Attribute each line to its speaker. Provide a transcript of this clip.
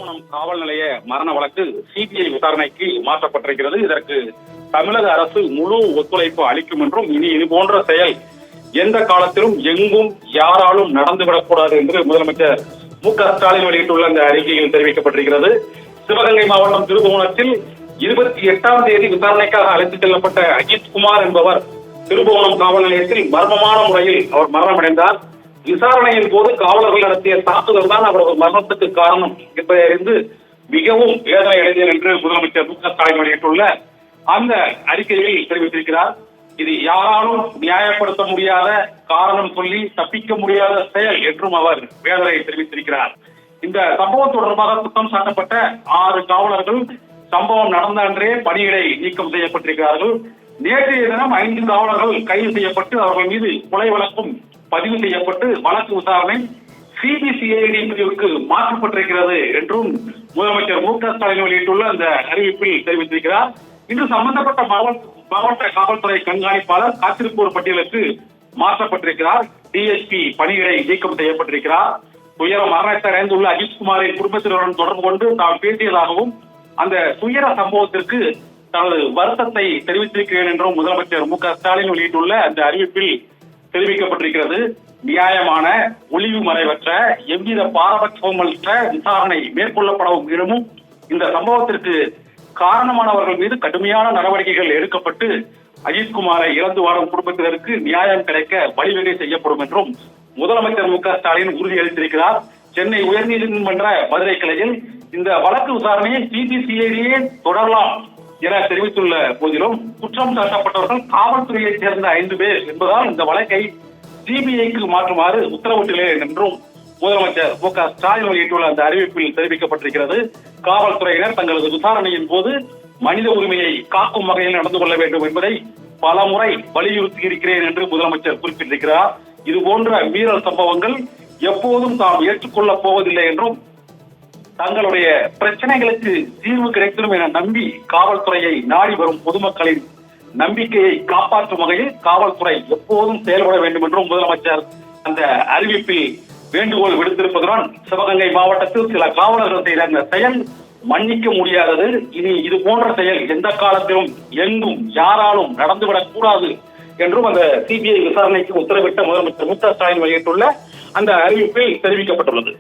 Speaker 1: திருபுவனம் காவல் நிலைய மரண வழக்கு சிபிஐ விசாரணைக்கு மாற்றப்பட்டிருக்கிறது. இதற்கு தமிழக அரசு முழு ஒத்துழைப்பு அளிக்கும் என்றும் இனி இது போன்ற செயல் எந்த காலத்திலும் எங்கும் யாராலும் நடந்துவிடக்கூடாது என்று முதலமைச்சர் மு.க.ஸ்டாலின் வெளியிட்டுள்ள அந்த அறிக்கையில் தெரிவிக்கப்பட்டிருக்கிறது. சிவகங்கை மாவட்டம் திருபுவனத்தில் 28ஆம் தேதி விசாரணைக்காக அழைத்துச் செல்லப்பட்ட அஜித்குமார் என்பவர் திருபுவனம் காவல் நிலையத்தில் மர்மமான முறையில் அவர் மரணமடைந்தார். விசாரணையின் போது காவலர்கள் நடத்திய தாக்குதல் தான் அவரது மரணத்துக்கு காரணம் என்பதை அறிந்து மிகவும் வேதனை அடைந்தேன் என்று முதலமைச்சர் மு.க.ஸ்டாலின் வெளியிட்டுள்ள அந்த அறிக்கையில் தெரிவித்திருக்கிறார். இது யாராலும் நியாயப்படுத்த முடியாத காரணம் சொல்லி தப்பிக்க முடியாத செயல் என்றும் அவர் வேதனை தெரிவித்திருக்கிறார். இந்த சம்பவம் தொடர்பாக குற்றம் சாட்டப்பட்ட 6 காவலர்கள் சம்பவம் நடந்த அன்றே பணியிடை நீக்கம் செய்யப்பட்டிருக்கிறார்கள். நேற்றைய தினம் 5 காவலர்கள் கைது செய்யப்பட்டு அவர்கள் மீது கொலை வழக்கும் பதிவு செய்யப்பட்டு வழக்கு விசாரணை சிபிசிஐடி பிரிவுக்கு மாற்றப்பட்டிருக்கிறது என்றும் முதலமைச்சர் மு.க.ஸ்டாலின் வெளியிட்டுள்ள அந்த அறிவிப்பில் தெரிவித்திருக்கிறார். இன்று சம்பந்தப்பட்ட மாவட்ட காவல்துறை கண்காணிப்பாளர் காத்திருப்போர் பட்டியலுக்கு மாற்றப்பட்டிருக்கிறார். டிஎஸ்பி பணியிடை நீக்கம் செய்யப்பட்டிருக்கிறார். துயர மரணத்தை அடைந்துள்ள அஜித்குமாரின் குடும்பத்தினருடன் தொடர்பு கொண்டு தாம் பேசியதாகவும் அந்த துயர சம்பவத்திற்கு தனது வருத்தத்தை தெரிவித்திருக்கிறேன் என்றும் முதலமைச்சர் மு.க.ஸ்டாலின் வெளியிட்டுள்ள அந்த அறிவிப்பில் தெரிவிக்கப்பட்டிருக்கிறது. நியாயமான, ஒளிவு மறைவற்ற, எவ்வித பாரபட்சமற்ற விசாரணை மேற்கொள்ளப்படவும் இடமும் இந்த சம்பவத்திற்கு காரணமானவர்கள் மீது கடுமையான நடவடிக்கைகள் எடுக்கப்பட்டு அஜித்குமாரை இறந்து வாழும் குடும்பத்தினருக்கு நியாயம் கிடைக்க வழிவகை செய்யப்படும் என்றும் முதலமைச்சர் மு.க.ஸ்டாலின் உறுதியளித்திருக்கிறார். சென்னை உயர்நீதிமன்ற மதுரை கிளையில் இந்த வழக்கு விசாரணையை சிபிசிஐடியே தொடரலாம் என தெரிவித்துள்ள போதிலும் குற்றம் சாட்டப்பட்டவர்கள் காவல்துறையைச் சேர்ந்த 5 பேர் என்பதால் இந்த வழக்கை சிபிஐக்கு மாற்றுமாறு உத்தரவிட்டுள்ளேன் என்றும் முதலமைச்சர் மு.க.ஸ்டாலின் வெளியிட்டுள்ள அந்த அறிவிப்பில் தெரிவிக்கப்பட்டிருக்கிறது. காவல்துறையினர் தங்களது விசாரணையின் போது மனித உரிமையை காக்கும் வகையில் நடந்து கொள்ள வேண்டும் என்பதை பல முறை வலியுறுத்தி இருக்கிறேன் என்று முதலமைச்சர் குறிப்பிட்டிருக்கிறார். இதுபோன்ற மீறல் சம்பவங்கள் எப்போதும் தாம் ஏற்றுக்கொள்ளப் போவதில்லை என்றும் தங்களுடைய பிரச்சனைகளுக்கு தீர்வு கிடைத்திடும் என நம்பி காவல்துறையை நாடி வரும் பொதுமக்களின் நம்பிக்கையை காப்பாற்றும் வகையில் காவல்துறை எப்போதும் செயல்பட வேண்டும் என்றும் முதலமைச்சர் அந்த அறிவிப்பில் வேண்டுகோள் விடுத்திருப்பதுடன் சிவகங்கை மாவட்டத்தில் சில காவலர்கள் செய்த அந்த செயல் மன்னிக்க முடியாதது. இனி இது போன்ற செயல் எந்த காலத்திலும் எங்கும் யாராலும் நடந்துவிடக் கூடாது என்றும் அந்த சிபிஐ விசாரணைக்கு உத்தரவிட்ட முதலமைச்சர் மு.க.ஸ்டாலின் வெளியிட்டுள்ள அந்த அறிவிப்பில் தெரிவிக்கப்பட்டுள்ளது.